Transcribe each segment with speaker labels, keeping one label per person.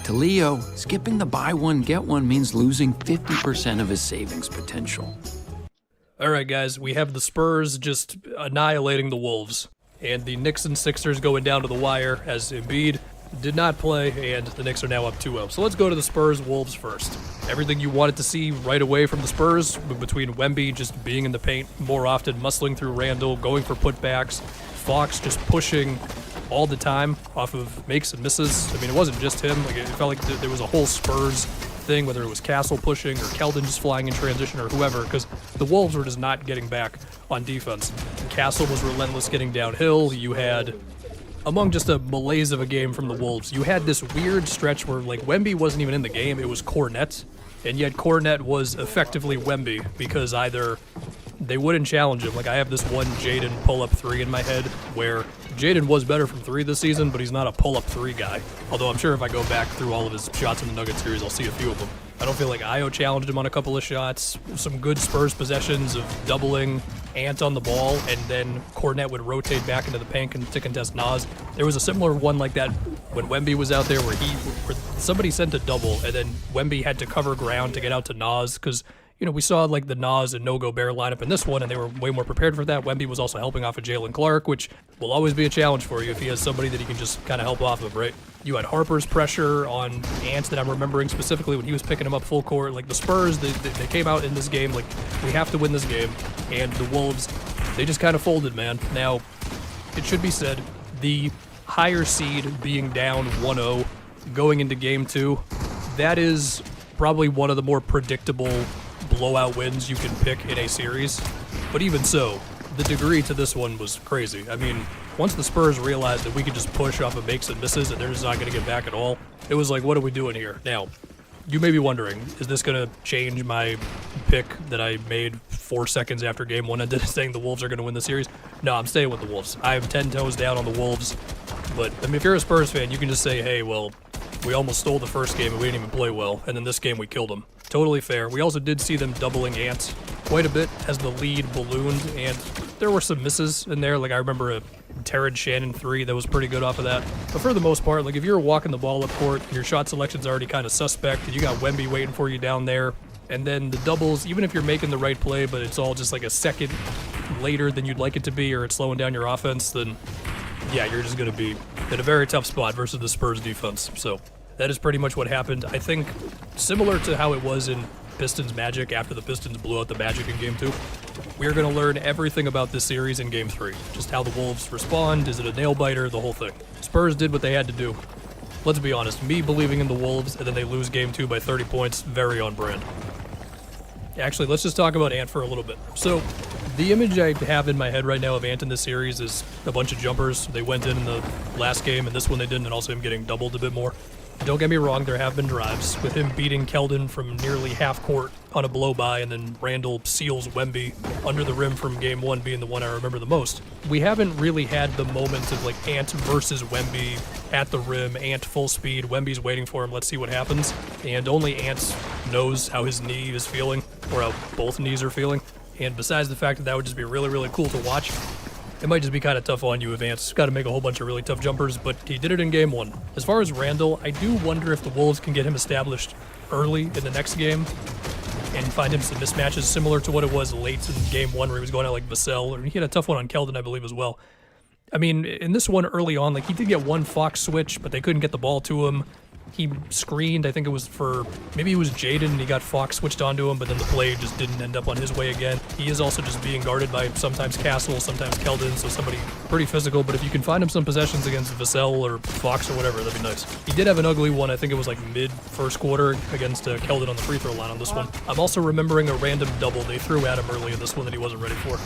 Speaker 1: To Leo, skipping the buy one, get one means losing 50% of his savings potential.
Speaker 2: All right, guys, we have the Spurs just annihilating the Wolves, and the Knicks and Sixers going down to the wire as Embiid did not play, and the Knicks are now up 2-0. So let's go to the Spurs-Wolves first. Everything you wanted to see right away from the Spurs, between Wemby just being in the paint more often, muscling through Randall, going for putbacks, Fox just pushing all the time off of makes and misses. I mean, it wasn't just him. Like, it felt like there was a whole Spurs thing, whether it was Castle pushing or Keldon just flying in transition or whoever, because the Wolves were just not getting back on defense. Castle was relentless getting downhill. You had, among just a malaise of a game from the Wolves, you had this weird stretch where, like, Wemby wasn't even in the game. It was Kornet, and yet Kornet was effectively Wemby, because either they wouldn't challenge him. Like, I have this one Jaden pull-up three in my head where Jaden was better from three this season, but he's not a pull-up three guy. Although I'm sure if I go back through all of his shots in the Nuggets series, I'll see a few of them. I don't feel like Io challenged him on a couple of shots. Some good Spurs possessions of doubling Ant on the ball, and then Kornet would rotate back into the paint to contest Nas. There was a similar one like that when Wemby was out there where somebody sent a double, and then Wemby had to cover ground to get out to Nas, because we saw like the Nas and No Gobert lineup in this one, and they were way more prepared for that. Wemby was also helping off of Jalen Clark, which will always be a challenge for you if he has somebody that he can just kind of help off of, right? You had Harper's pressure on Ant that I'm remembering specifically when he was picking him up full court. Like the Spurs, they came out in this game like, we have to win this game, and the Wolves, they just kind of folded, man. Now, it should be said, the higher seed being down 1-0 going into game 2, that is probably one of the more predictable blowout wins you can pick in a series. But even so, the degree to this one was crazy. I mean, once the Spurs realized that we could just push off of makes and misses and they're just not going to get back at all, it was like, what are we doing here? Now, you may be wondering, is this going to change my pick that I made 4 seconds after game 1 ended, saying the Wolves are going to win the series? No, I'm staying with the Wolves. I have 10 toes down on the Wolves. But, I mean, if you're a Spurs fan, you can just say, hey, well, we almost stole the first game and we didn't even play well, and then this game we killed them. Totally fair. We also did see them doubling Ant quite a bit as the lead ballooned, and there were some misses in there. Like, I remember a Terrence Shannon 3 that was pretty good off of that. But for the most part, like, if you're walking the ball up court and your shot selection's already kind of suspect, and you got Wemby waiting for you down there, and then the doubles, even if you're making the right play, but it's all just like a second later than you'd like it to be, or it's slowing down your offense, then yeah, you're just going to be in a very tough spot versus the Spurs defense. So that is pretty much what happened. I think similar to how it was in Pistons Magic after the Pistons blew out the Magic in Game 2, we are going to learn everything about this series in Game 3. Just how the Wolves respond, is it a nail-biter, the whole thing. Spurs did what they had to do. Let's be honest, me believing in the Wolves and then they lose Game 2 by 30 points, very on brand. Actually, let's just talk about Ant for a little bit. So, the image I have in my head right now of Ant in this series is a bunch of jumpers. They went in the last game, and this one they didn't, and also him getting doubled a bit more. Don't get me wrong, there have been drives, with him beating Keldon from nearly half court on a blow-by, and then Randall seals Wemby under the rim from Game 1 being the one I remember the most. We haven't really had the moments of, like, Ant versus Wemby at the rim, Ant full speed, Wemby's waiting for him, let's see what happens. And only Ant knows how his knee is feeling, or how both knees are feeling. And besides the fact that that would just be really, really cool to watch, it might just be kind of tough on you if Ant's got to make a whole bunch of really tough jumpers, but he did it in Game 1. As far as Randall, I do wonder if the Wolves can get him established early in the next game and find him some mismatches similar to what it was late in Game 1 where he was going out like Vassell, or he had a tough one on Keldon, I believe, as well. I mean, in this one early on, like, he did get one Fox switch, but they couldn't get the ball to him. He screened, I think it was for, maybe it was Jaden, and he got Fox switched onto him, but then the play just didn't end up on his way again. He is also just being guarded by sometimes Castle, sometimes Keldon, so somebody pretty physical, but if you can find him some possessions against Vassell or Fox or whatever, that'd be nice. He did have an ugly one, I think it was like mid-first quarter against Keldon on the free throw line on this one. I'm also remembering a random double they threw at him early in this one that he wasn't ready for.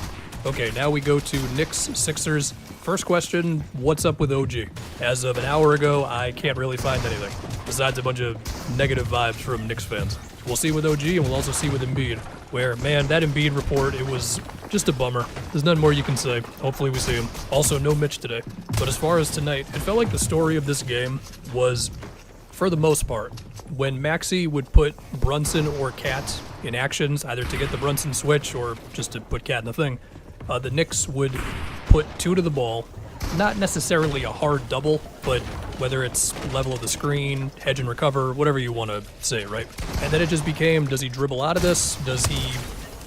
Speaker 2: Okay, now we go to Knicks-Sixers. First question, what's up with OG? As of an hour ago, I can't really find anything, besides a bunch of negative vibes from Knicks fans. We'll see with OG, and we'll also see with Embiid, where, man, that Embiid report, it was just a bummer. There's nothing more you can say. Hopefully we see him. Also, no Mitch today. But as far as tonight, it felt like the story of this game was, for the most part, when Maxey would put Brunson or Cat in actions, either to get the Brunson switch or just to put Cat in the thing, the Knicks would put two to the ball, not necessarily a hard double, but whether it's level of the screen, hedge and recover, whatever you want to say, right? And then it just became, does he dribble out of this? Does he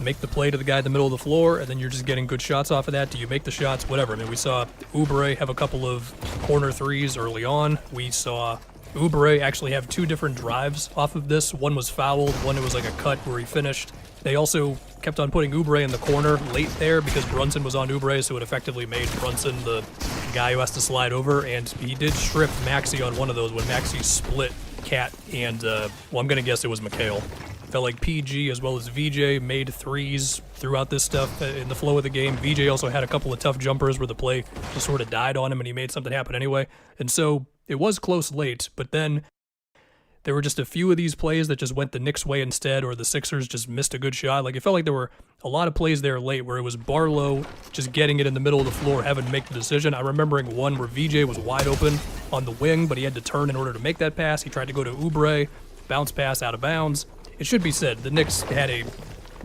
Speaker 2: make the play to the guy in the middle of the floor, and then you're just getting good shots off of that? Do you make the shots? Whatever. I mean, we saw Oubre have a couple of corner threes early on. We saw Oubre actually have two different drives off of this. One was fouled, one it was like a cut where he finished. They also kept on putting Oubre in the corner late there because Brunson was on Oubre, so it effectively made Brunson the guy who has to slide over, and he did strip Maxey on one of those when Maxey split Cat and, well, I'm going to guess it was McHale. Felt like PG as well as VJ made threes throughout this stuff in the flow of the game. VJ also had a couple of tough jumpers where the play just sort of died on him and he made something happen anyway. And so it was close late, but then there were just a few of these plays that just went the Knicks' way instead, or the Sixers just missed a good shot. Like, it felt like there were a lot of plays there late where it was Barlow just getting it in the middle of the floor, having to make the decision. I'm remembering one where VJ was wide open on the wing, but he had to turn in order to make that pass. He tried to go to Oubre, bounce pass out of bounds. It should be said, the Knicks had a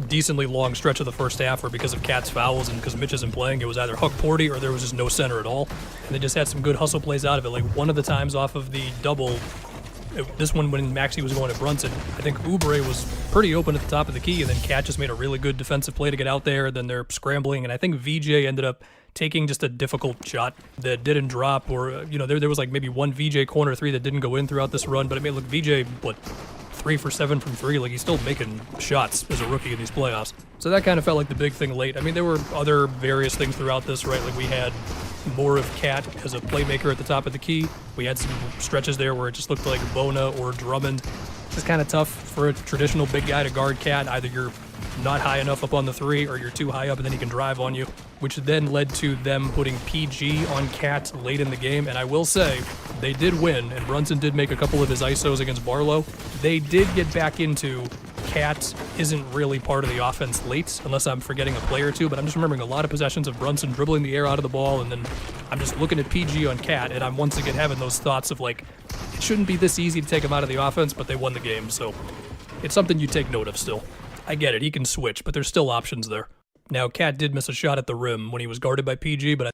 Speaker 2: decently long stretch of the first half where because of Cat's fouls and because Mitch isn't playing, it was either Huck Porty or there was just no center at all. And they just had some good hustle plays out of it. Like one of the times off of the double, this one when Maxey was going at Brunson, I think Oubre was pretty open at the top of the key, and then Cat just made a really good defensive play to get out there. Then they're scrambling, and I think VJ ended up taking just a difficult shot that didn't drop, or there was like maybe one VJ corner three that didn't go in throughout this run. But I mean, look, VJ 3 for 7 from 3. Like, he's still making shots as a rookie in these playoffs. So that kind of felt like the big thing late. I mean, there were other various things throughout this, right? Like, we had more of Cat as a playmaker at the top of the key. We had some stretches there where it just looked like Bona or Drummond. It's kind of tough for a traditional big guy to guard Cat. Either you're not high enough up on the 3 or you're too high up and then he can drive on you, which then led to them putting PG on Cat late in the game. And I will say, they did win, and Brunson did make a couple of his ISOs against Barlow. They did get back into Cat isn't really part of the offense late, unless I'm forgetting a play or two, but I'm just remembering a lot of possessions of Brunson dribbling the air out of the ball, and then I'm just looking at PG on Cat, and I'm once again having those thoughts of like, it shouldn't be this easy to take him out of the offense, but they won the game, so it's something you take note of still. I get it, he can switch, but there's still options there. Now, Cat did miss a shot at the rim when he was guarded by PG, but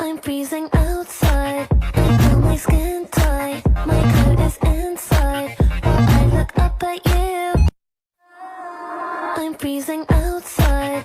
Speaker 3: I'm freezing outside, I feel my skin tight, my coat is inside, while I look up at you. I'm freezing outside.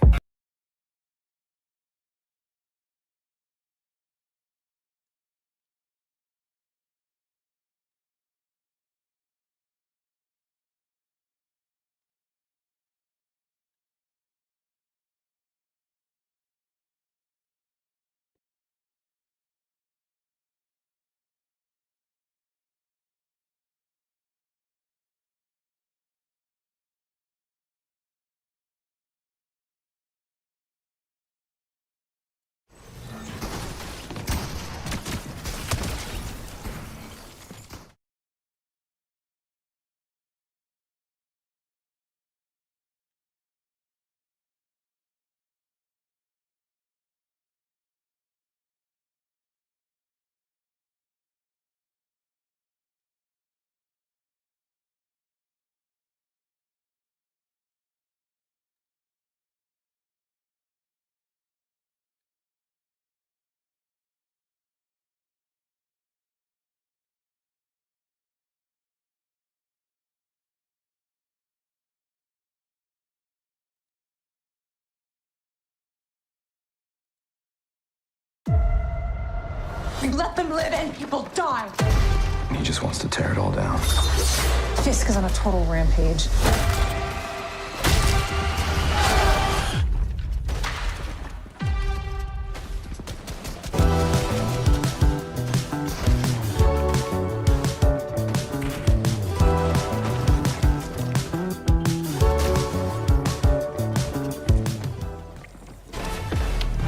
Speaker 4: We let them live and people die.
Speaker 5: He just wants to tear it all down.
Speaker 4: Fisk is on a total rampage.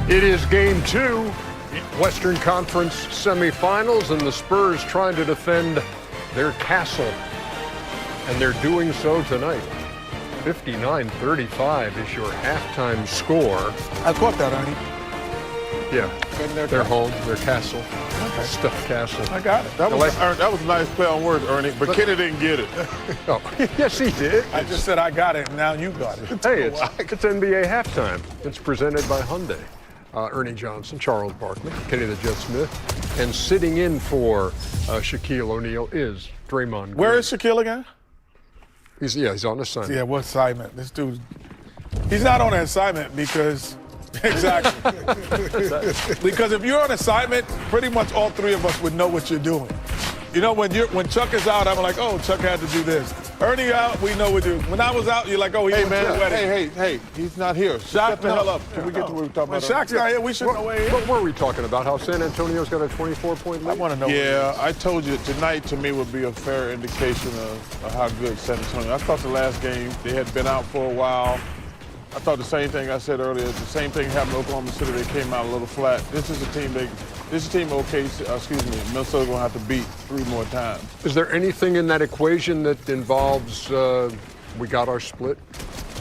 Speaker 6: It is game 2, Western Conference semifinals, and the Spurs trying to defend their castle. And they're doing so tonight. 59-35 is your halftime score.
Speaker 7: I caught that, Ernie.
Speaker 6: Yeah, their home, their castle, stuffed castle.
Speaker 7: I got it. That was a nice play on words, Ernie, but Kenny didn't get it.
Speaker 6: Oh, yes, he did.
Speaker 7: I just said I got it, and now you got it.
Speaker 6: Hey, it's NBA halftime. It's presented by Hyundai. Ernie Johnson, Charles Barkley, Kenny the Jet Smith, and sitting in for Shaquille O'Neal is Draymond Green.
Speaker 7: Where is Shaquille again?
Speaker 6: He's on assignment.
Speaker 7: Yeah, what assignment? This dude, he's not on an assignment because, exactly. Because if you're on assignment, pretty much all three of us would know what you're doing. You know, when Chuck is out, I'm like, oh, Chuck had to do this. Ernie out, we know what to do. When I was out, you're like, oh, he went to the wedding.
Speaker 8: Hey, he's not here. Shut the hell up. Can we get to what we're talking
Speaker 7: When
Speaker 8: about?
Speaker 7: Shaq's not here, we should know where he is.
Speaker 6: What were we talking about? How San Antonio's got a 24-point lead?
Speaker 7: I want to know.
Speaker 8: Yeah, I told you tonight to me would be a fair indication of how good San Antonio. I thought the last game, they had been out for a while. I thought the same thing I said earlier. The same thing happened to Oklahoma City. They came out a little flat. This is a team Minnesota gonna have to beat 3 more times.
Speaker 6: Is there anything in that equation that involves we got our split?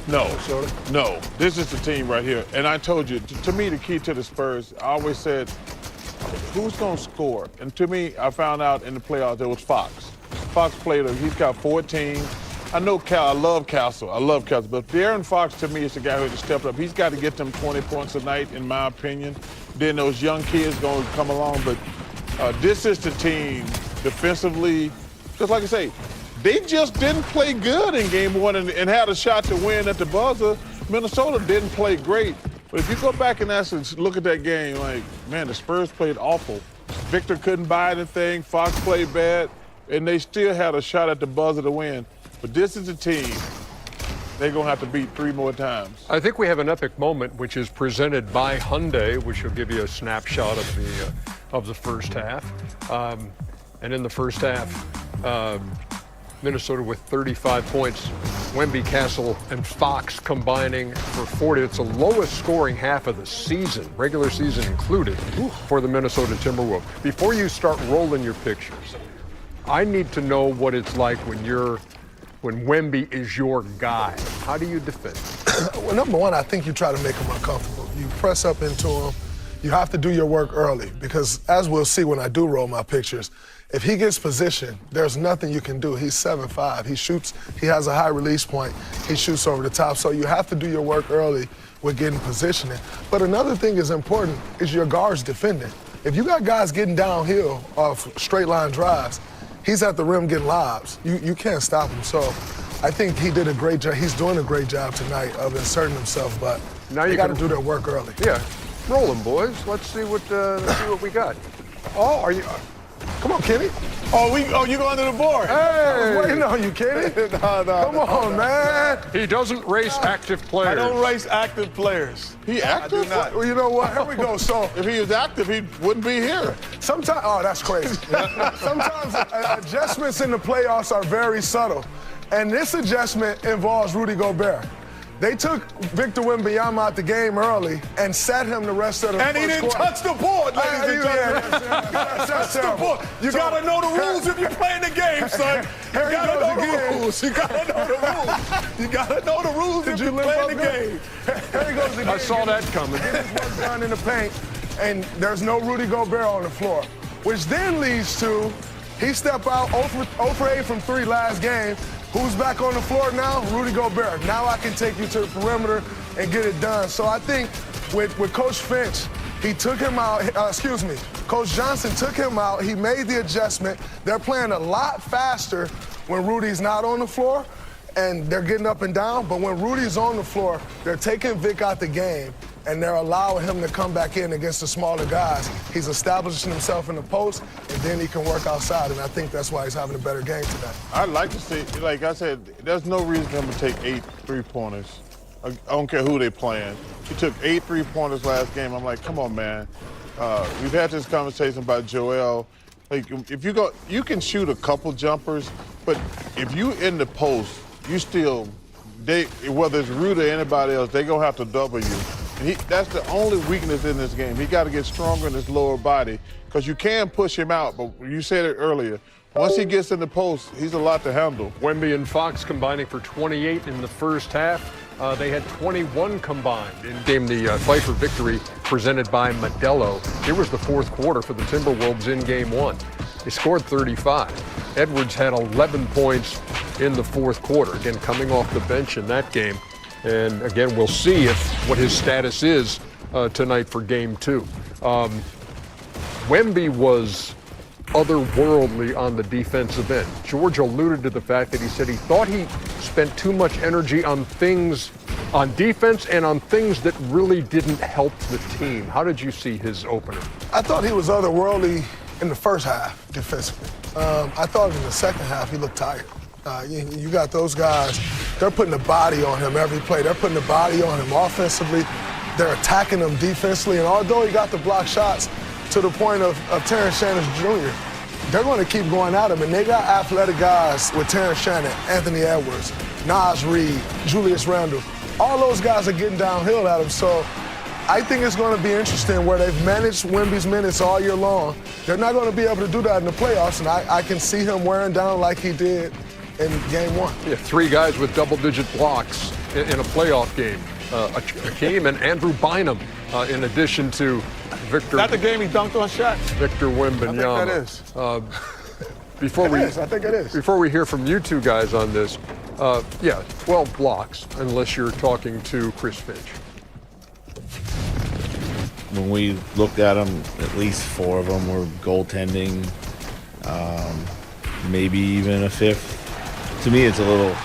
Speaker 8: No,
Speaker 6: Minnesota?
Speaker 8: no. This is the team right here. And I told you, to me, the key to the Spurs, I always said, who's going to score? And to me, I found out in the playoffs, it was Fox. Fox played him. He's got 14. I know I love Castle. But De'Aaron Fox, to me, is the guy who has stepped up. He's got to get them 20 points a night, in my opinion. Then those young kids going to come along. But this is the team defensively. Because like I say, they just didn't play good in game one and had a shot to win at the buzzer. Minnesota didn't play great. But if you go back and look at that game, like, man, the Spurs played awful. Victor couldn't buy anything. Fox played bad. And they still had a shot at the buzzer to win. But this is a team they're going to have to beat 3 more times.
Speaker 6: I think we have an epic moment, which is presented by Hyundai, which will give you a snapshot of the first half. And in the first half, Minnesota with 35 points. Wemby, Castle, and Fox combining for 40. It's the lowest scoring half of the season, regular season included, for the Minnesota Timberwolves. Before you start rolling your pictures, I need to know what it's like when Wemby is your guy. How do you defend?
Speaker 9: Well, number one, I think you try to make him uncomfortable. You press up into him. You have to do your work early because, as we'll see when I do roll my pictures, if he gets position, there's nothing you can do. He's 7'5". He shoots. He has a high release point. He shoots over the top. So you have to do your work early with getting positioning. But another thing is important is your guards defending. If you got guys getting downhill off straight line drives, he's at the rim getting lobs. You can't stop him. So I think he did a great job. He's doing a great job tonight of inserting himself, but
Speaker 6: now
Speaker 9: you got to do their work early.
Speaker 6: Yeah. Roll them, boys. Let's see what we got. Oh, are you... Come on, Kenny.
Speaker 8: You going to the board?
Speaker 6: Hey! I
Speaker 9: was waiting on you, Kenny.
Speaker 8: No.
Speaker 6: Come on, man. He doesn't race active players.
Speaker 8: I don't race active players. He active?
Speaker 9: I do not. Well, you know what? Here we go. So
Speaker 8: if he was active, he wouldn't be here.
Speaker 9: Sometimes, oh, that's crazy. Sometimes adjustments in the playoffs are very subtle. And this adjustment involves Rudy Gobert. They took Victor Wembanyama out the game early and sat him the rest of the
Speaker 8: And he didn't touch the board, ladies and gentlemen. Touch the board. You got to know the rules if you're playing the game, son. You got to know the rules. You got to know the rules. You got to know the rules if you're playing the game.
Speaker 9: Here he goes again.
Speaker 6: I saw that coming.
Speaker 9: Get his work done in the paint, and there's no Rudy Gobert on the floor, which then leads to he stepped out 0 for 8 from 3 last game. Who's back on the floor now? Rudy Gobert. Now I can take you to the perimeter and get it done. So I think with Coach Finch, he took him out. Coach Johnson took him out. He made the adjustment. They're playing a lot faster when Rudy's not on the floor, and they're getting up and down. But when Rudy's on the floor, they're taking Vic out the game, and they're allowing him to come back in against the smaller guys. He's establishing himself in the post, and then he can work outside, and I think that's why he's having a better game tonight.
Speaker 8: I'd like to see, like I said, there's no reason for him to take 8 3-pointers. I don't care who they're playing. He took 8 3-pointers last game. I'm like, come on, man. We've had this conversation about Joel. Like, if you go, you can shoot a couple jumpers, but if you in the post, you still, whether it's Rudy or anybody else, they're going to have to double you. And that's the only weakness in this game. He got to get stronger in his lower body because you can push him out, but you said it earlier. Once he gets in the post, he's a lot to handle.
Speaker 6: Wemby and Fox combining for 28 in the first half. They had 21 combined in the fight for victory presented by Modelo. Here was the fourth quarter for the Timberwolves in game 1. They scored 35. Edwards had 11 points in the fourth quarter, again coming off the bench in that game. And again, we'll see what his status is tonight for game 2. Wemby was otherworldly on the defensive end. George alluded to the fact that he said he thought he spent too much energy on things on defense and on things that really didn't help the team. How did you see his opener?
Speaker 9: I thought he was otherworldly in the first half defensively. I thought in the second half he looked tired. You got those guys, they're putting the body on him every play. They're putting the body on him offensively. They're attacking him defensively. And although he got the block shots to the point of Terrence Shannon Jr., they're going to keep going at him. And they got athletic guys with Terrence Shannon, Anthony Edwards, Naz Reid, Julius Randle. All those guys are getting downhill at him. So I think it's going to be interesting where they've managed Wemby's minutes all year long. They're not going to be able to do that in the playoffs, and I can see him wearing down like he did in game one.
Speaker 6: Yeah, 3 guys with double-digit blocks in a playoff game. Akeem and Andrew Bynum, in addition to Victor.
Speaker 8: Not the game he dunked on shot.
Speaker 6: Victor Wembanyama.
Speaker 8: I think that is.
Speaker 6: I
Speaker 9: think it is.
Speaker 6: Before we hear from you two guys on this, 12 blocks, unless you're talking to Chris Finch.
Speaker 10: When we looked at them, at least 4 of them were goaltending, maybe even a 5th. To me, it's a little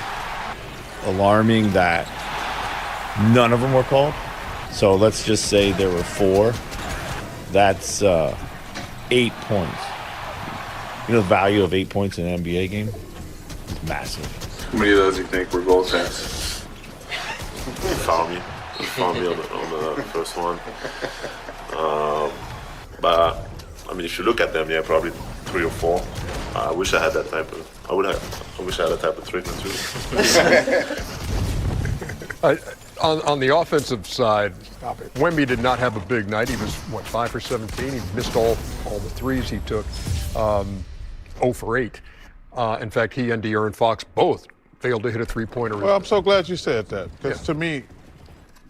Speaker 10: alarming that none of them were called. So let's just say there were 4. That's 8 points. You know, the value of 8 points in an NBA game is massive.
Speaker 11: How many of those do you think were goal attempts? You found me. You found me on the first one. But I mean, if you look at them, yeah, probably 3 or 4. I wish I had that type of. I wish I had that type of treatment too.
Speaker 6: On the offensive side, Wemby did not have a big night. He was, 5 for 17. He missed all the threes he took. 0 for 8. In fact, he and De'Aaron Fox both failed to hit a three-pointer.
Speaker 8: Well, I'm so glad you said that. Because to me,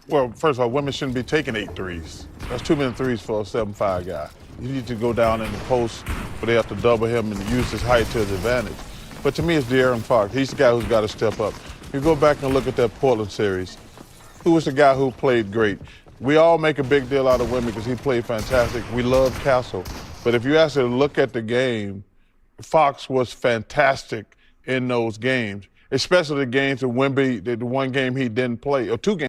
Speaker 8: well, first of all, women shouldn't be taking 8 threes. That's too many threes for a 7'5" guy. You need to go down in the post where they have to double him and use his height to his advantage. But to me, it's De'Aaron Fox. He's the guy who's got to step up. You go back and look at that Portland series. Who was the guy who played great? We all make a big deal out of Wemby because he played fantastic. We love Castle. But if you actually look at the game, Fox was fantastic in those games, especially the games that Wemby, the one game he didn't play, or 2 games.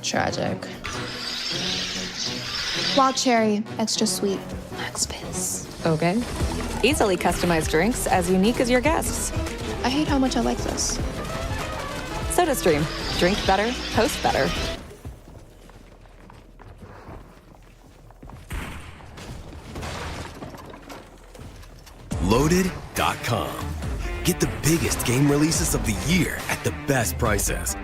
Speaker 12: Tragic. Wild cherry, extra sweet. Max Fizz.
Speaker 13: Okay. Easily customized drinks, as unique as your guests.
Speaker 12: I hate how much I like this.
Speaker 13: SodaStream. Drink better, host better.
Speaker 14: Loaded.com. Get the biggest game releases of the year at the best prices.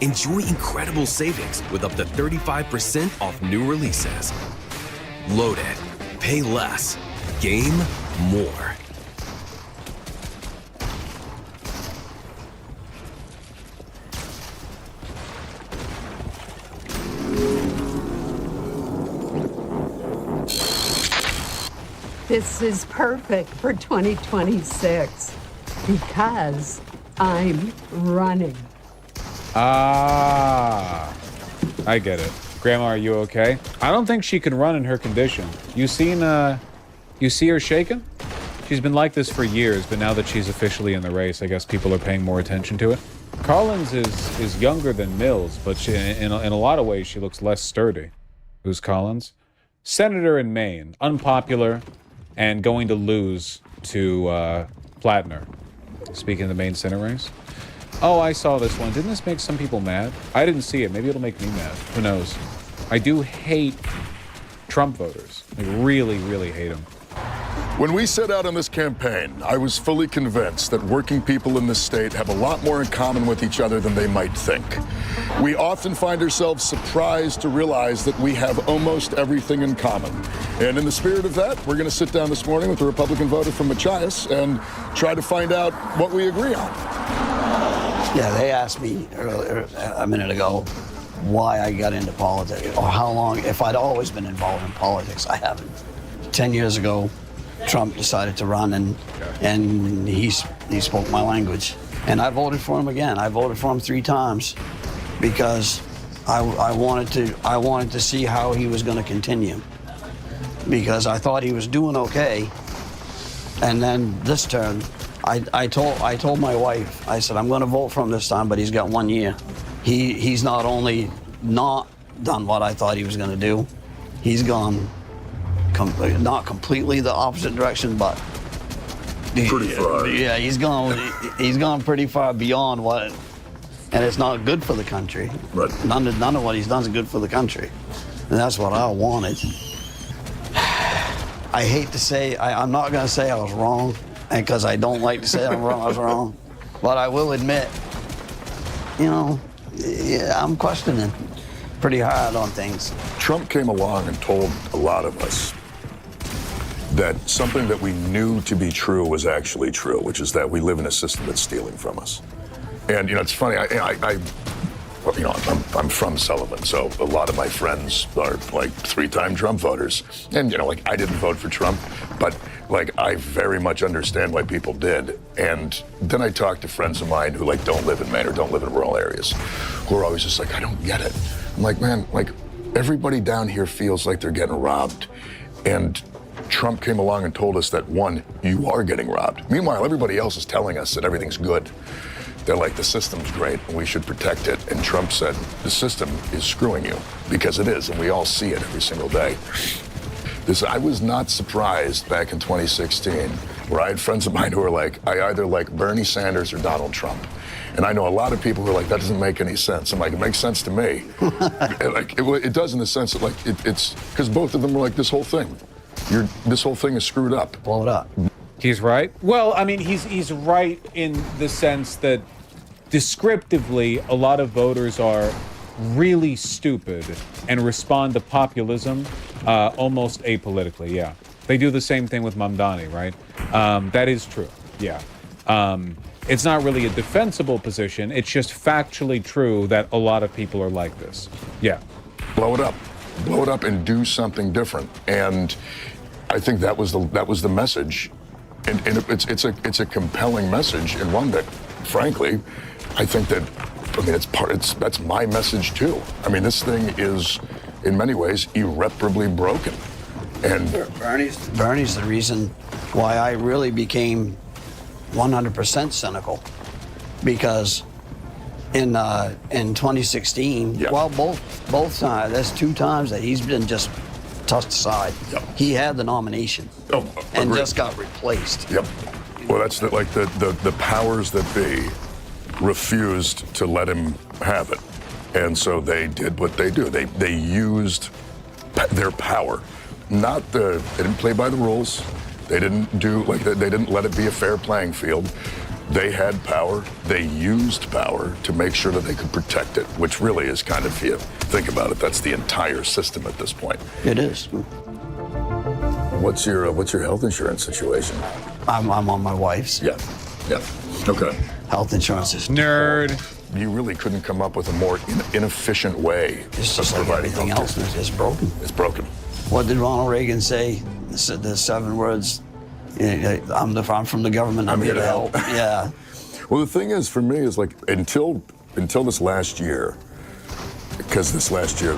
Speaker 14: Enjoy incredible savings with up to 35% off new releases. Loaded. Pay less. Game more.
Speaker 15: This is perfect for 2026 because I'm running.
Speaker 16: Ah, I get it. Grandma, are you okay? I don't think she can run in her condition. You see her shaking? She's been like this for years, but now that she's officially in the race, I guess people are paying more attention to it. Collins is younger than Mills, but she, in a lot of ways, she looks less sturdy. Who's Collins? Senator in Maine, unpopular, and going to lose to Platner. Speaking of the Maine Senate race. Oh, I saw this one. Didn't this make some people mad? I didn't see it. Maybe it'll make me mad. Who knows? I do hate Trump voters. I really, really hate them.
Speaker 17: When we set out on this campaign, I was fully convinced that working people in this state have a lot more in common with each other than they might think. We often find ourselves surprised to realize that we have almost everything in common. And in the spirit of that, we're going to sit down this morning with a Republican voter from Machias and try to find out what we agree on.
Speaker 18: Yeah, they asked me earlier, a minute ago, why I got into politics, or how long, if I'd always been involved in politics. I haven't. 10 years ago, Trump decided to run, and he spoke my language. And I voted for him again. I voted for him 3 times because I wanted to see how he was going to continue, because I thought he was doing okay. And then this turn, I told my wife, I said, I'm going to vote for him this time, but he's got 1 year. He's not only not done what I thought he was going to do, he's gone not completely the opposite direction, but
Speaker 11: pretty far.
Speaker 18: Yeah, he's gone pretty far beyond what, and it's not good for the country.
Speaker 11: Right.
Speaker 18: None of what he's done is good for the country, and that's what I wanted. I hate to say, I'm not going to say I was wrong, because I don't like to say I was wrong. But I will admit, yeah, I'm questioning pretty hard on things.
Speaker 17: Trump came along and told a lot of us that something that we knew to be true was actually true, which is that we live in a system that's stealing from us. And, it's funny, I'm from Sullivan, so a lot of my friends are like 3-time Trump voters. And, I didn't vote for Trump, but I very much understand why people did. And then I talk to friends of mine who don't live in Maine or don't live in rural areas, who are always just I don't get it. I'm like, man, everybody down here feels like they're getting robbed. And Trump came along and told us that, one, you are getting robbed. Meanwhile, everybody else is telling us that everything's good. They're like, the system's great and we should protect it. And Trump said, the system is screwing you, because it is, and we all see it every single day. I was not surprised back in 2016, where I had friends of mine who were like, I either like Bernie Sanders or Donald Trump. And I know a lot of people who are like, that doesn't make any sense. I'm like, it makes sense to me. It does in the sense that it's because both of them were like, this whole thing is screwed up.
Speaker 18: Blow it up.
Speaker 16: He's right. Well, I mean, he's right in the sense that descriptively, a lot of voters are really stupid and respond to populism almost apolitically. Yeah, they do the same thing with Mamdani, right? That is true. Yeah. It's not really a defensible position. It's just factually true that a lot of people are like this. Yeah.
Speaker 17: Blow it up and do something different. And I think that was the message. And it's a compelling message, and one that, frankly, I think that, that's my message too. I mean, this thing is, in many ways, irreparably broken. And
Speaker 18: Bernie's the reason why I really became 100% cynical, because in 2016, both times, there's 2 times that he's been just tossed aside.
Speaker 17: Yep.
Speaker 18: He had the nomination and just got replaced.
Speaker 17: Yep. Well, that's the powers that be refused to let him have it, and so they did what they do. They used their power. They didn't play by the rules. They didn't do they didn't let it be a fair playing field. They had power. They used power to make sure that they could protect it, which really is kind of, if you think about it, that's the entire system at this point.
Speaker 18: It is.
Speaker 17: What's your health insurance situation?
Speaker 18: I'm on my wife's.
Speaker 17: Yeah. Okay.
Speaker 18: Health insurance is
Speaker 16: nerd.
Speaker 17: You really couldn't come up with a more inefficient way
Speaker 18: it's just
Speaker 17: of
Speaker 18: like
Speaker 17: providing
Speaker 18: everything
Speaker 17: health
Speaker 18: else.
Speaker 17: care.
Speaker 18: It's broken.
Speaker 17: It's broken.
Speaker 18: What did Ronald Reagan say? The 7 words. I'm from the government. I'm here to help. Yeah.
Speaker 17: Well, the thing is, for me, is until this last year, because this last year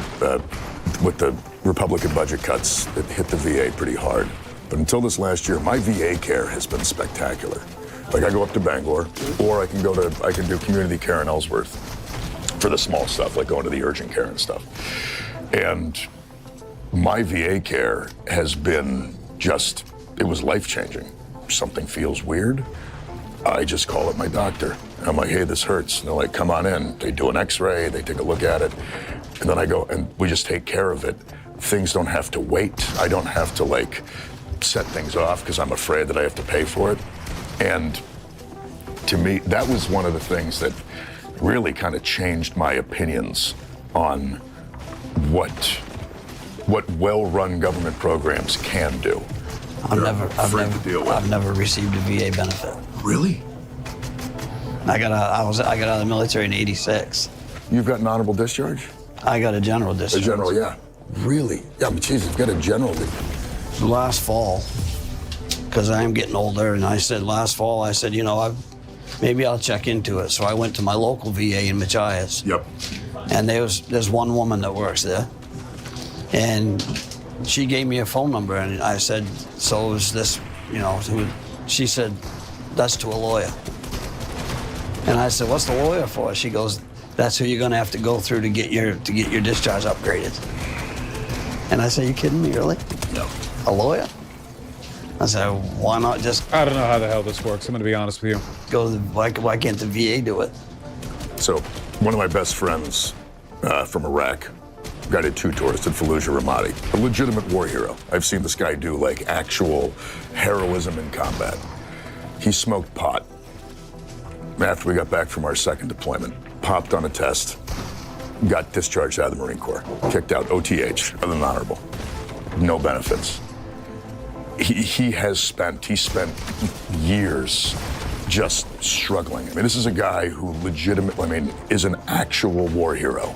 Speaker 17: with the Republican budget cuts, it hit the VA pretty hard. But until this last year, my VA care has been spectacular. I go up to Bangor, or I can do community care in Ellsworth for the small stuff, like going to the urgent care and stuff. And my VA care has been it was life-changing. Something feels weird, I just call up my doctor. And I'm like, hey, this hurts. And they're like, come on in. They do an x-ray, they take a look at it. And then I go, and we just take care of it. Things don't have to wait. I don't have to set things off because I'm afraid that I have to pay for it. And to me, that was one of the things that really kind of changed my opinions on what well-run government programs can do.
Speaker 18: I've never received a VA benefit.
Speaker 17: Really?
Speaker 18: I got out of the military in '86.
Speaker 17: You've got an honorable discharge?
Speaker 18: I got a general discharge.
Speaker 17: A general, yeah. Really? Yeah, but Jesus, you've got a general.
Speaker 18: Last fall, because I am getting older, and I said last fall, I said, maybe I'll check into it. So I went to my local VA in Machias.
Speaker 17: Yep.
Speaker 18: And there's one woman that works there, and she gave me a phone number, and I said, so is this, she said, that's to a lawyer. And I said, what's the lawyer for? She goes, that's who you're gonna have to go through to get your discharge upgraded. And I said, you kidding me, really?
Speaker 17: No.
Speaker 18: A lawyer? I said, why not just...
Speaker 16: I don't know how the hell this works, I'm gonna be honest with you.
Speaker 18: Why can't the VA do it?
Speaker 17: So, one of my best friends from Iraq, guy did 2 tours, did Fallujah Ramadi, a legitimate war hero. I've seen this guy do actual heroism in combat. He smoked pot. After we got back from our second deployment, popped on a test, got discharged out of the Marine Corps, kicked out OTH, other than honorable. No benefits. He spent years just struggling. I mean, this is a guy who legitimately, is an actual war hero.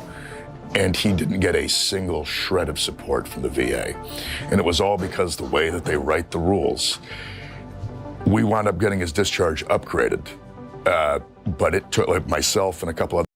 Speaker 17: And he didn't get a single shred of support from the VA. And it was all because the way that they write the rules. We wound up getting his discharge upgraded. But it took myself and a couple other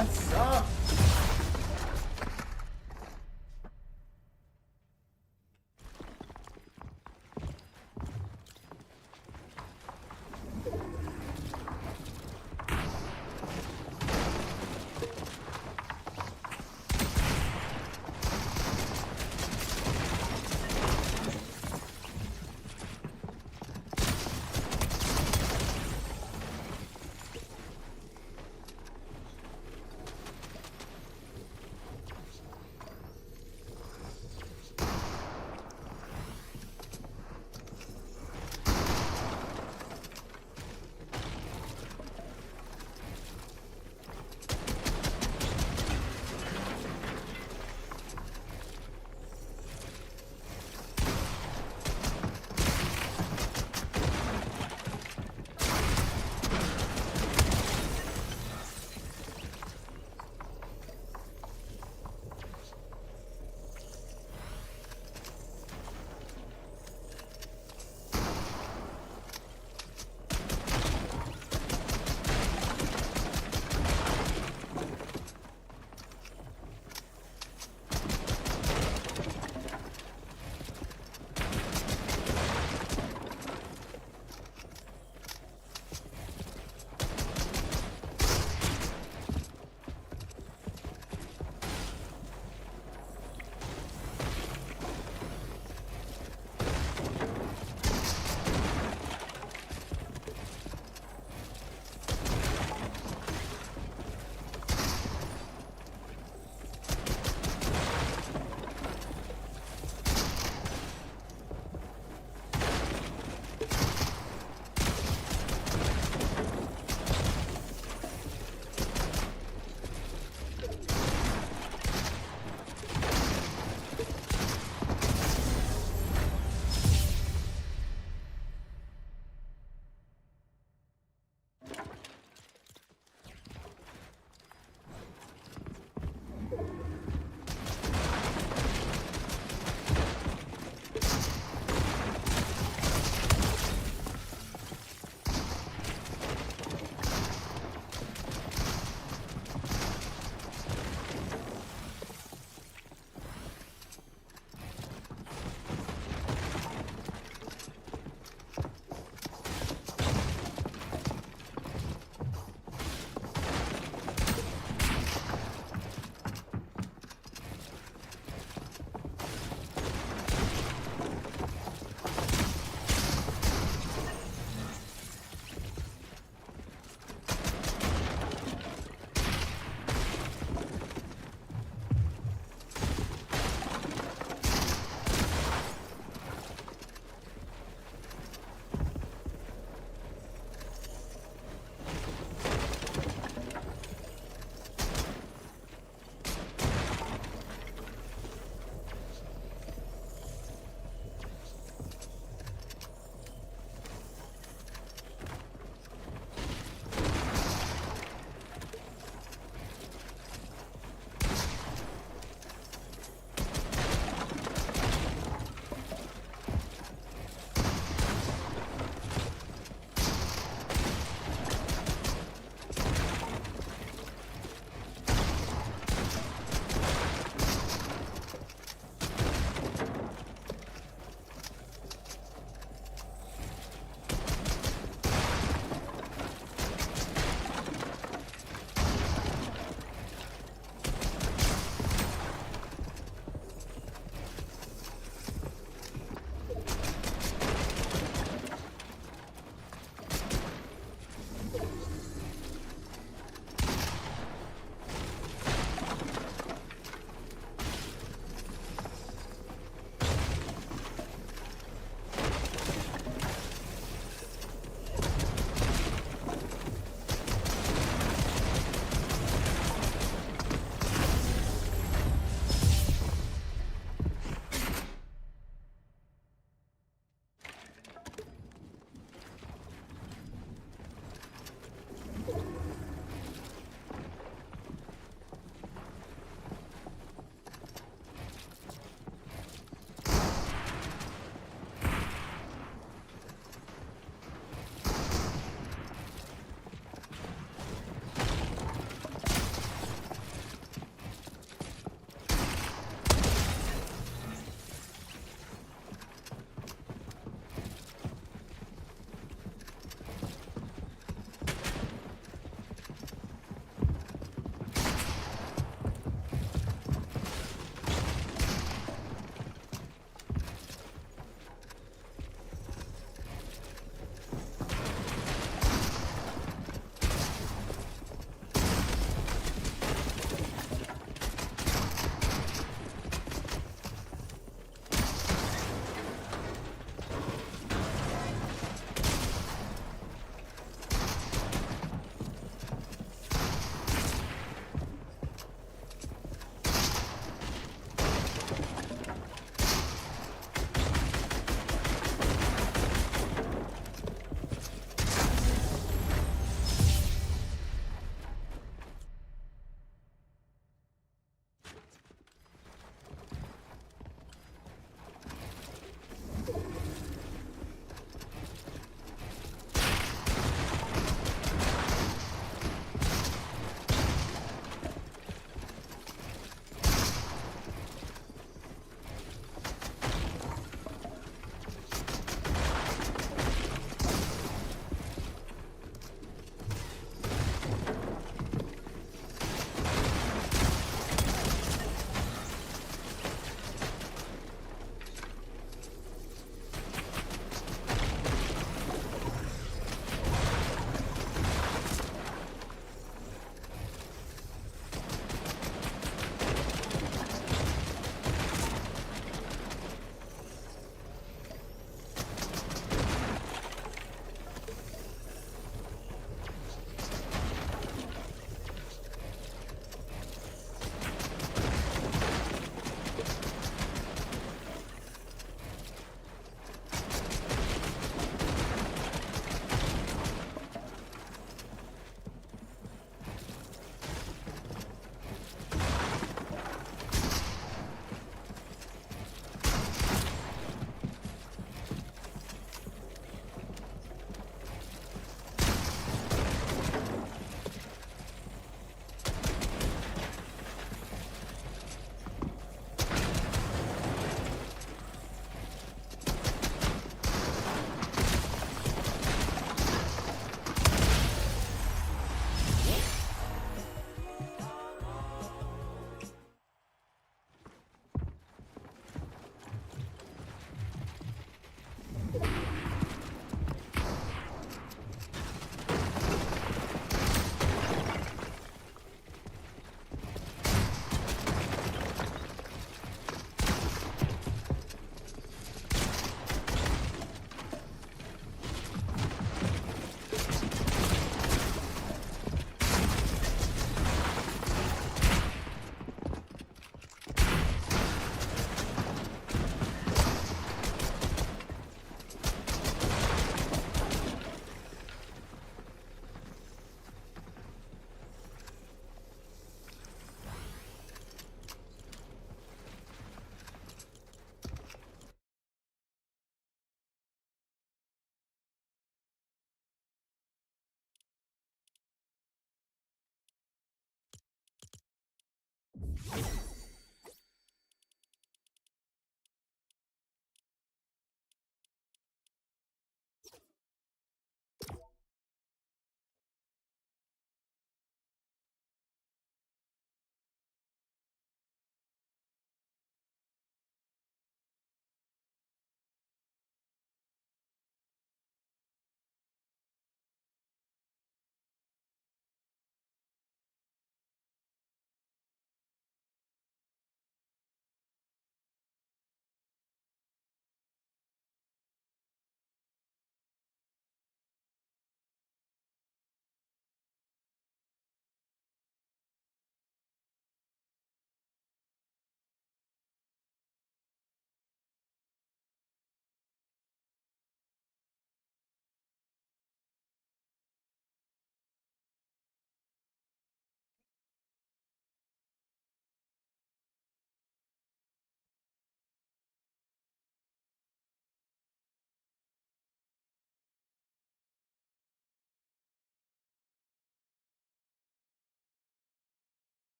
Speaker 9: What's up?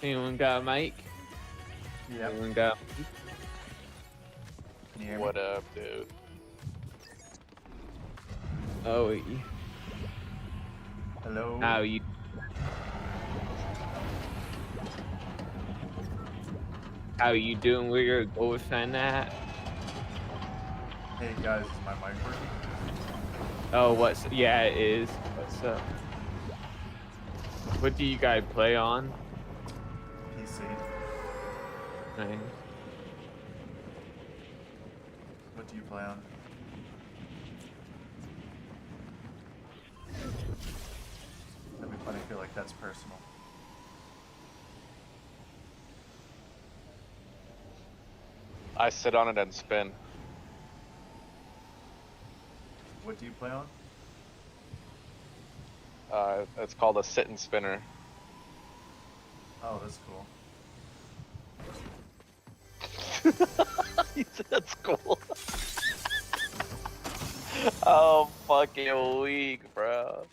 Speaker 19: Anyone got a mic?
Speaker 20: Yep.
Speaker 19: Anyone got?
Speaker 20: What up, dude?
Speaker 19: Oh.
Speaker 20: Hello.
Speaker 19: How you? How you doing? Where your girlfriend at?
Speaker 20: Hey guys, is my mic working?
Speaker 19: Oh, what's? Yeah, it is. What's up? What do you guys play on?
Speaker 20: PC.
Speaker 19: Nice.
Speaker 20: What do you play on? That'd be funny. I feel like that's personal.
Speaker 21: I sit on it and spin.
Speaker 20: What do you play on?
Speaker 21: It's called a sit and spinner.
Speaker 20: Oh, that's cool.
Speaker 21: He said that's cool. Oh, fucking weak, bro.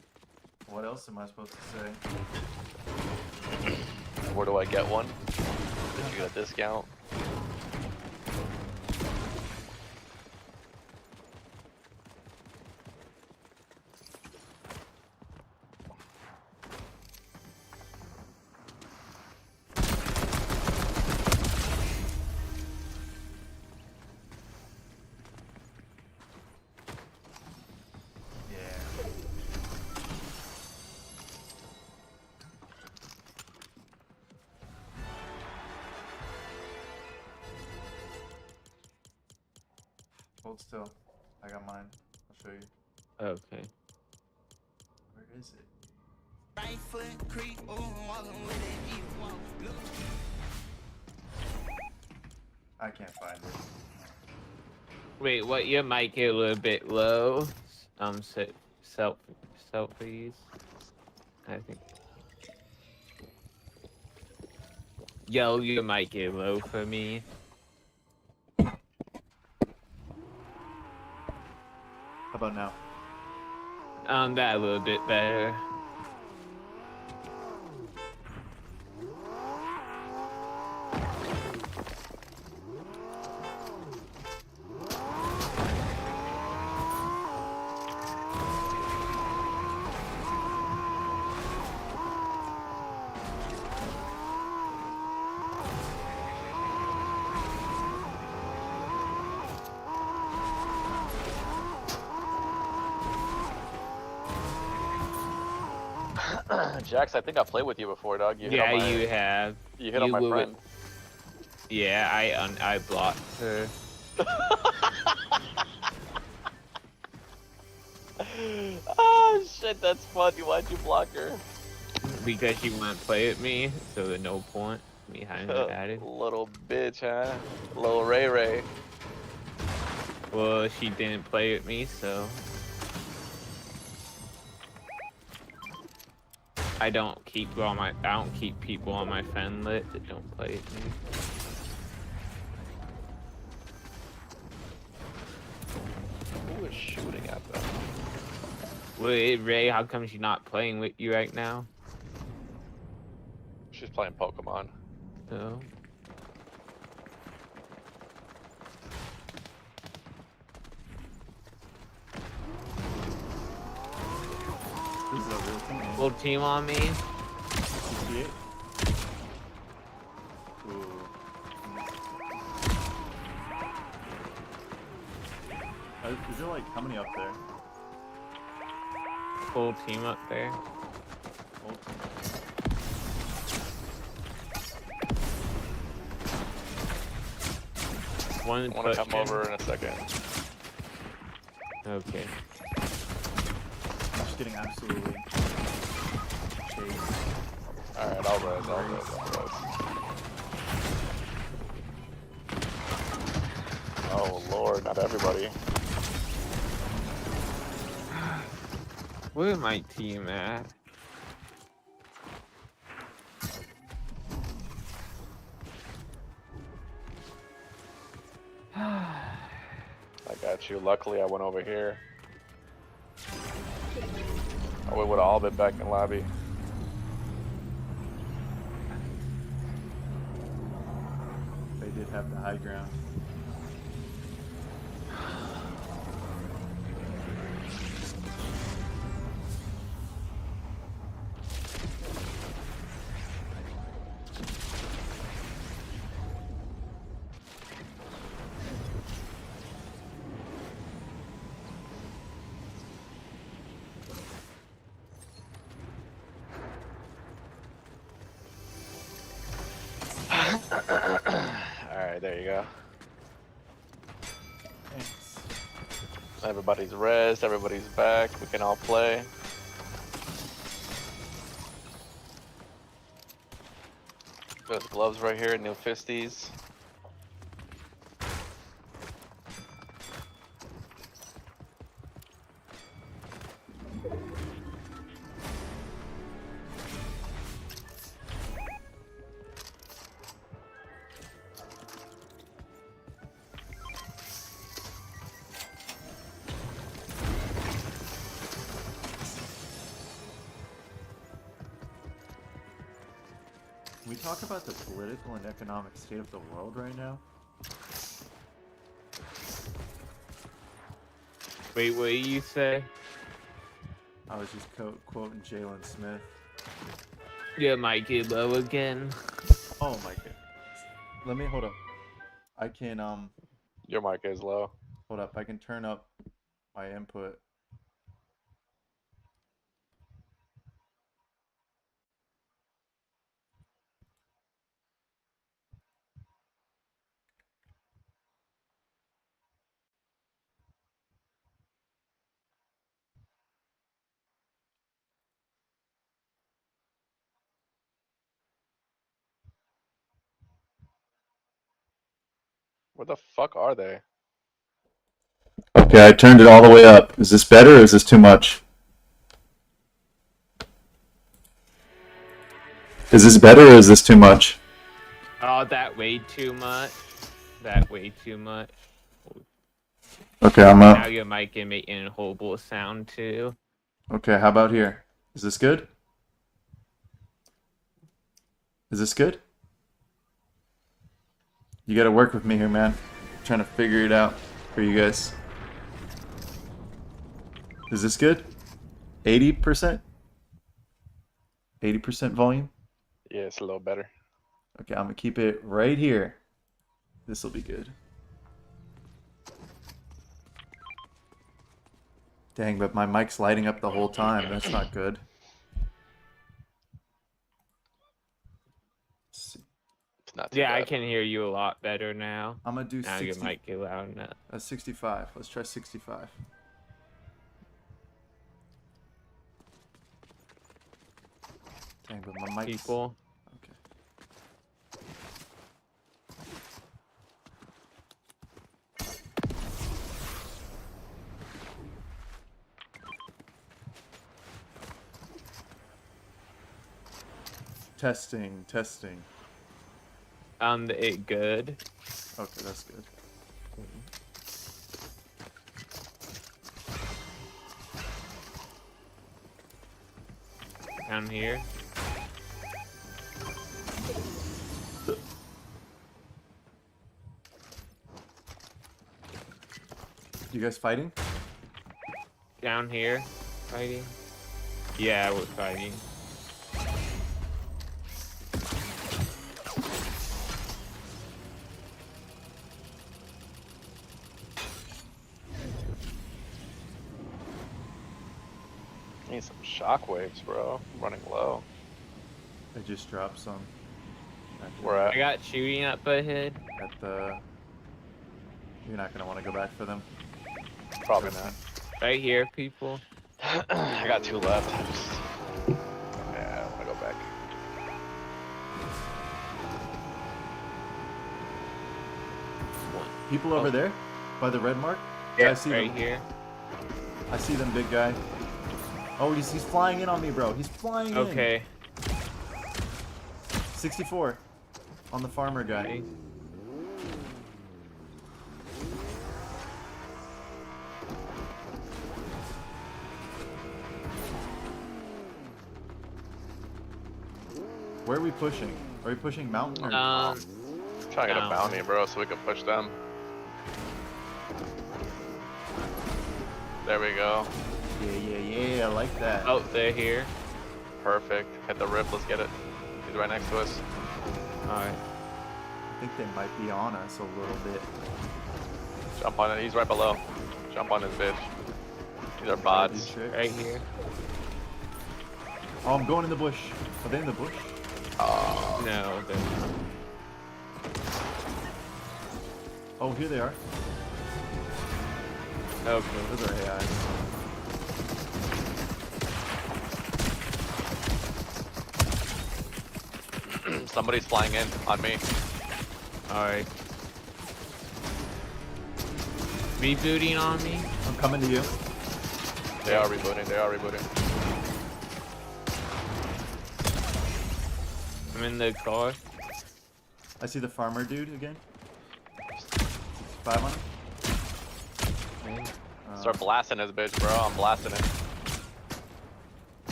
Speaker 20: What else am I supposed to say?
Speaker 21: Where do I get one? Did you get a discount?
Speaker 20: Hold still. I got mine. I'll show you.
Speaker 19: Okay.
Speaker 20: Where is it?
Speaker 22: Right foot creep, walking with it,
Speaker 20: I can't find it.
Speaker 19: Wait, what? Your mic is a little bit low. Selfies. I think. Yo, your mic is low for me.
Speaker 20: How about now?
Speaker 19: That a little bit better.
Speaker 21: Jax, I think I played with you before, dog. You hit
Speaker 19: Yeah,
Speaker 21: on my,
Speaker 19: you have.
Speaker 21: You hit on my
Speaker 19: will-
Speaker 21: friend.
Speaker 19: Yeah, I blocked her.
Speaker 21: Oh shit, that's funny. Why'd you block her?
Speaker 19: Because she wouldn't play with me, so there's no point me having her added.
Speaker 21: Little bitch, huh? Little Ray Ray.
Speaker 19: Well, she didn't play with me, so I don't keep people on my friend list that don't play with me.
Speaker 21: Who is shooting at them?
Speaker 19: Wait, Ray, how come she's not playing with you right now?
Speaker 21: She's playing Pokemon.
Speaker 19: So.
Speaker 20: This is a real thing.
Speaker 19: Full team on me.
Speaker 20: 68. Ooh. Is there like how many up there?
Speaker 19: Full team up there.
Speaker 20: Full team.
Speaker 19: One
Speaker 21: I want to come over in a second.
Speaker 19: Okay.
Speaker 20: I'm just getting absolutely chased.
Speaker 21: Alright, I'll res. Oh lord, not everybody.
Speaker 19: Where my team at?
Speaker 21: I got you. Luckily, I went over here. Oh, we would have all been back in lobby.
Speaker 20: have the high ground.
Speaker 21: Alright, there you go.
Speaker 20: Thanks.
Speaker 21: Everybody's rest, everybody's back, we can all play. Those gloves right here, new fisties.
Speaker 20: Can we talk about the political and economic state of the world right now?
Speaker 19: Wait, what did you say?
Speaker 20: I was just quoting Jalen Smith.
Speaker 19: Your mic is low again.
Speaker 20: Oh my goodness. Let me hold up. I can
Speaker 21: Your mic is low.
Speaker 20: hold up. I can turn up my input.
Speaker 21: Where the fuck are they?
Speaker 20: Okay, I turned it all the way up. Is this better or is this too much? Is this better or is this too much?
Speaker 19: Oh, that way too much. That way too much.
Speaker 20: Okay, I'm
Speaker 19: Now
Speaker 20: up.
Speaker 19: your mic is making a horrible sound too.
Speaker 20: Okay, how about here? Is this good? Is this good? You gotta work with me here, man. I'm trying to figure it out for you guys. Is this good? 80%? 80% volume?
Speaker 21: Yeah, it's a little better.
Speaker 20: Okay, I'm gonna keep it right here. This will be good. Dang, but my mic's lighting up the whole time. That's not good.
Speaker 21: It's not too
Speaker 19: Yeah, I
Speaker 21: bad.
Speaker 19: can hear you a lot better now.
Speaker 20: I'm gonna do
Speaker 19: Now
Speaker 20: 60.
Speaker 19: your mic is loud enough.
Speaker 20: 65. Let's try 65. Dang, but my mic's...
Speaker 19: People.
Speaker 20: Okay. Testing, testing.
Speaker 19: It good.
Speaker 20: Okay, that's good.
Speaker 19: Down here.
Speaker 20: You guys fighting?
Speaker 19: Down here. Fighting. Yeah, we're fighting.
Speaker 21: Need some shockwaves, bro. I'm running low.
Speaker 20: I just dropped some.
Speaker 21: Where at?
Speaker 19: I got shooting up ahead.
Speaker 20: At the... You're not gonna want to go back for them.
Speaker 21: Probably not.
Speaker 19: Right here, people.
Speaker 21: I got 2 left. I just... Yeah, I'm gonna go back.
Speaker 20: People over there? By the red mark?
Speaker 19: Yeah,
Speaker 20: I see
Speaker 19: right
Speaker 20: them.
Speaker 19: here.
Speaker 20: I see them, big guy. Oh, he's flying in on me, bro. He's flying in.
Speaker 19: Okay.
Speaker 20: 64. On the farmer guy.
Speaker 19: Okay.
Speaker 20: Where are we pushing? Are we pushing mountain or?
Speaker 21: Trying to get a
Speaker 19: Down.
Speaker 21: bounty, bro, so we can push them. There we go.
Speaker 20: Yeah, I like that.
Speaker 19: Oh, they're here.
Speaker 21: Perfect. Hit the rip. Let's get it. He's right next to us.
Speaker 19: Alright.
Speaker 20: I think they might be on us a little bit.
Speaker 21: Jump on it. He's right below. Jump on his bitch. These are bots.
Speaker 19: Right here.
Speaker 20: Oh, I'm going in the bush. Are they in the bush?
Speaker 19: No, they're not.
Speaker 20: Oh, here they are.
Speaker 19: Okay.
Speaker 20: Those are AI.
Speaker 21: Somebody's flying in on me.
Speaker 19: Alright. Rebooting on me?
Speaker 20: I'm coming to you.
Speaker 21: They are rebooting. They are rebooting.
Speaker 19: I'm in the car.
Speaker 20: I see the farmer dude again. 65 on him.
Speaker 21: Start blasting his bitch, bro. I'm blasting it.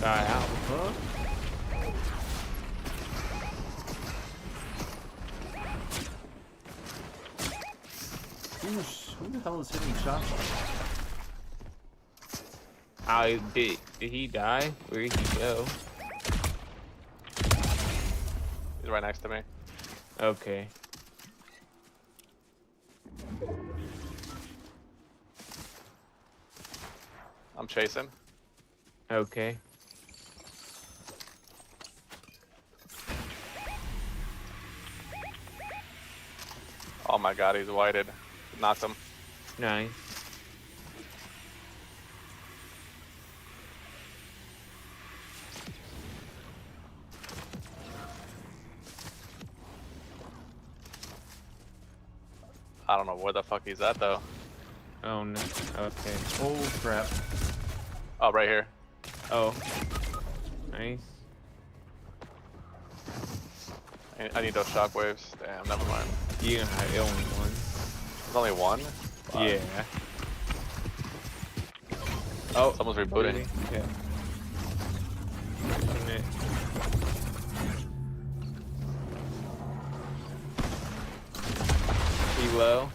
Speaker 19: Die out. Huh?
Speaker 20: Who the hell is hitting shots?
Speaker 19: Did he die? Where did he go?
Speaker 21: He's right next to me.
Speaker 19: Okay.
Speaker 21: I'm chasing.
Speaker 19: Okay.
Speaker 21: Oh my god, he's whited. Knocked him.
Speaker 19: Nice.
Speaker 21: I don't know where the fuck he's at though.
Speaker 19: Oh no. Okay.
Speaker 20: Oh crap.
Speaker 21: Oh, right here.
Speaker 19: Oh. Nice.
Speaker 21: I need those shockwaves. Damn, never mind.
Speaker 19: You have only one.
Speaker 21: There's only one? Fuck.
Speaker 19: Yeah. Oh.
Speaker 21: Someone's rebooting.
Speaker 19: Really? Yeah. Pushing it. He low.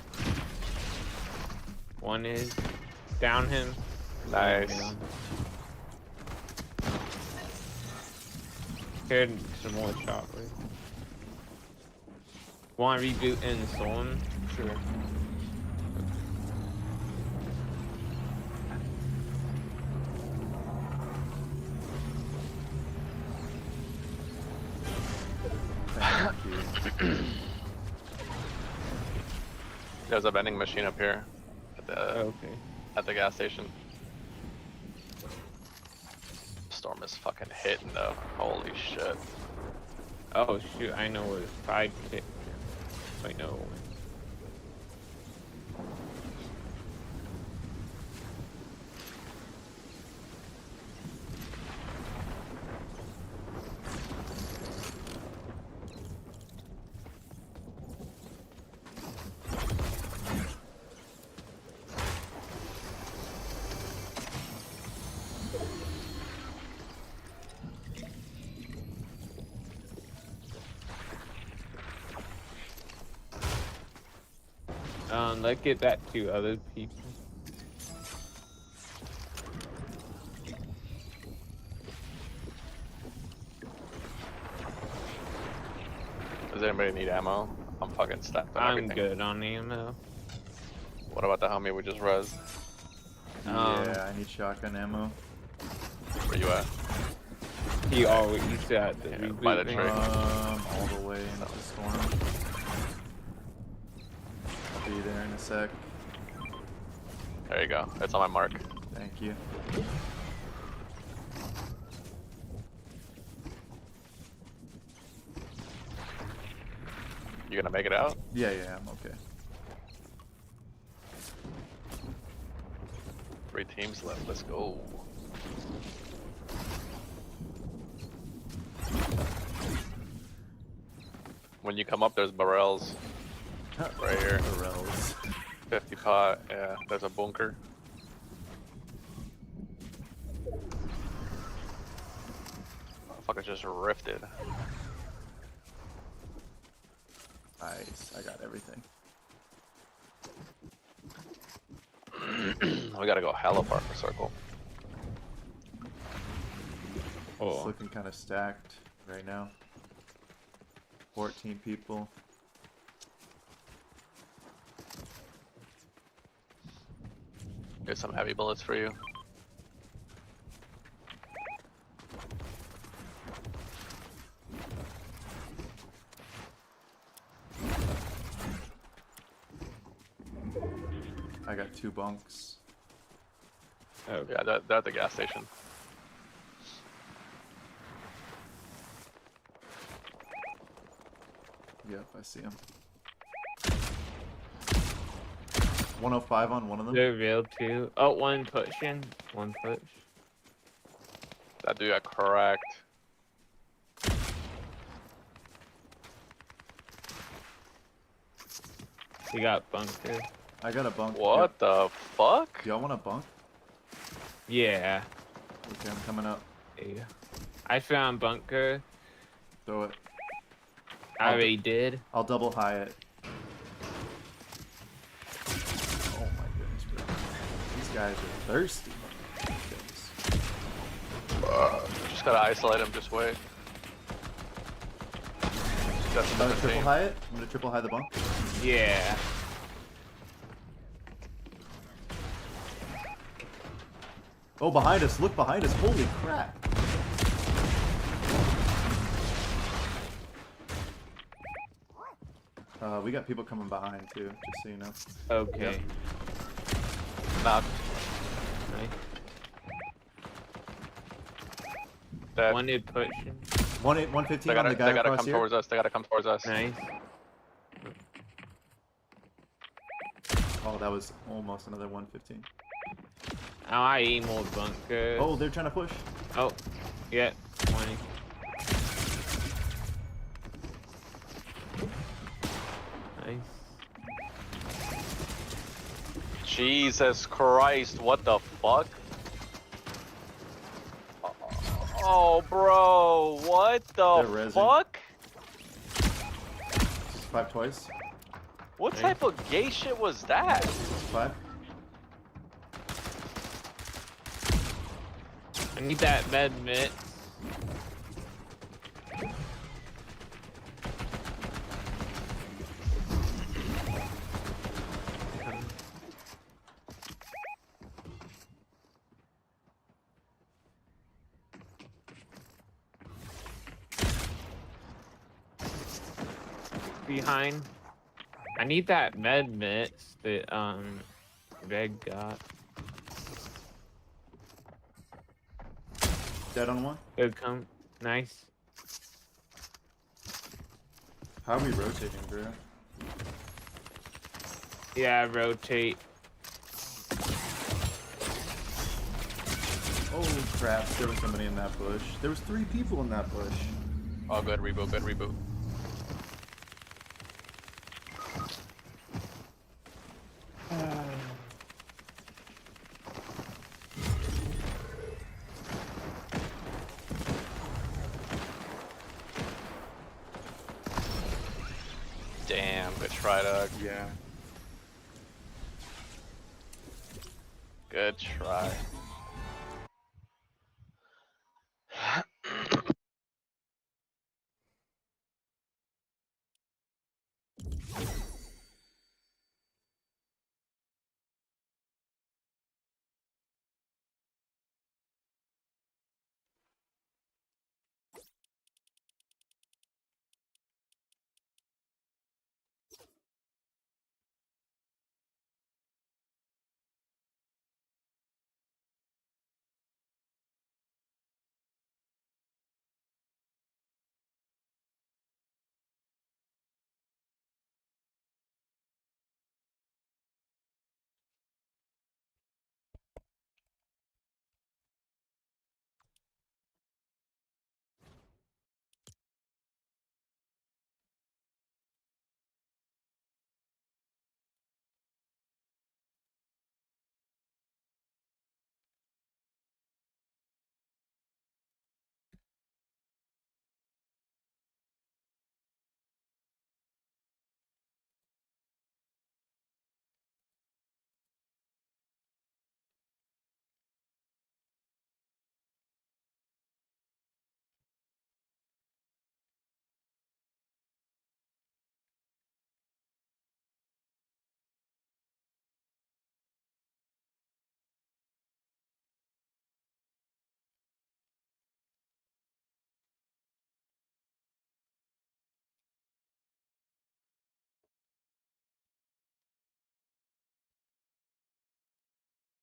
Speaker 19: One is down him.
Speaker 21: Nice.
Speaker 19: Scared some more chocolate. Want to reboot in Storm? Sure.
Speaker 21: There's a vending machine up here at the at the gas station. Storm is fucking hitting though. Holy shit.
Speaker 19: Oh shoot, I know where the side kick. Wait, no. Let's get that to other people.
Speaker 21: Does anybody need ammo? I'm fucking stacked on
Speaker 19: I'm
Speaker 21: everything.
Speaker 19: good on ammo.
Speaker 21: What about the homie we just res?
Speaker 20: Yeah, I need shotgun ammo.
Speaker 21: Where you at?
Speaker 19: He always used to have the reboot
Speaker 21: by the
Speaker 19: thing.
Speaker 21: tree.
Speaker 20: All the way into the storm. I'll be there in a sec.
Speaker 21: There you go. It's on my mark.
Speaker 20: Thank you.
Speaker 21: You gonna make it out?
Speaker 20: Yeah, I'm okay.
Speaker 21: 3 teams left. Let's go. When you come up, there's barrels. Right here.
Speaker 20: Barrels.
Speaker 21: 50 pot. Yeah, there's a bunker. Motherfucker just rifted.
Speaker 20: Nice. I got everything.
Speaker 21: We gotta go hella far for circle.
Speaker 20: It's looking kind of stacked right now. 14 people.
Speaker 21: Here's some heavy bullets for you.
Speaker 20: I got 2 bunks.
Speaker 21: Oh yeah, they're at the gas station.
Speaker 20: Yep, I see him. 105 on one of them.
Speaker 19: They're real too. Oh, one pushing. One push.
Speaker 21: That dude got cracked.
Speaker 19: He got bunker.
Speaker 20: I got a bunk.
Speaker 21: What the fuck?
Speaker 20: Do y'all want a bunk?
Speaker 19: Yeah.
Speaker 20: Okay, I'm coming up.
Speaker 19: Yeah. I found bunker.
Speaker 20: Throw it.
Speaker 19: I already did.
Speaker 20: I'll double high it. Oh my goodness, bro. These guys are thirsty.
Speaker 21: Just gotta isolate him, just wait.
Speaker 20: I'm gonna triple high it. I'm gonna triple high the bunk.
Speaker 19: Yeah.
Speaker 20: Oh, behind us. Look behind us. Holy crap. We got people coming behind too, just so you know.
Speaker 19: Okay.
Speaker 20: Yep.
Speaker 21: Knock.
Speaker 19: Nice. One is pushing.
Speaker 20: 115 on the guy
Speaker 21: they gotta
Speaker 20: across
Speaker 21: come
Speaker 20: here.
Speaker 21: towards us. They gotta come towards us.
Speaker 19: Nice.
Speaker 20: Oh, that was almost another 115.
Speaker 19: Oh, I eat more bunker.
Speaker 20: Oh, they're trying to push.
Speaker 19: Oh, yeah. 20. Nice.
Speaker 21: Jesus Christ, what the fuck? Oh, bro, what the fuck?
Speaker 20: 5 twice.
Speaker 21: What type of gay shit was that?
Speaker 20: 5.
Speaker 19: I need that med mitt. Behind. I need that med mitt that Greg got.
Speaker 20: Dead on one.
Speaker 19: Good come. Nice.
Speaker 20: How are we rotating, bro?
Speaker 19: Yeah, rotate.
Speaker 20: Oh crap, there was somebody in that bush. There was 3 people in that bush.
Speaker 21: Oh, good reboot, good reboot. Damn, good try, Doug.
Speaker 20: Yeah.
Speaker 21: Good try.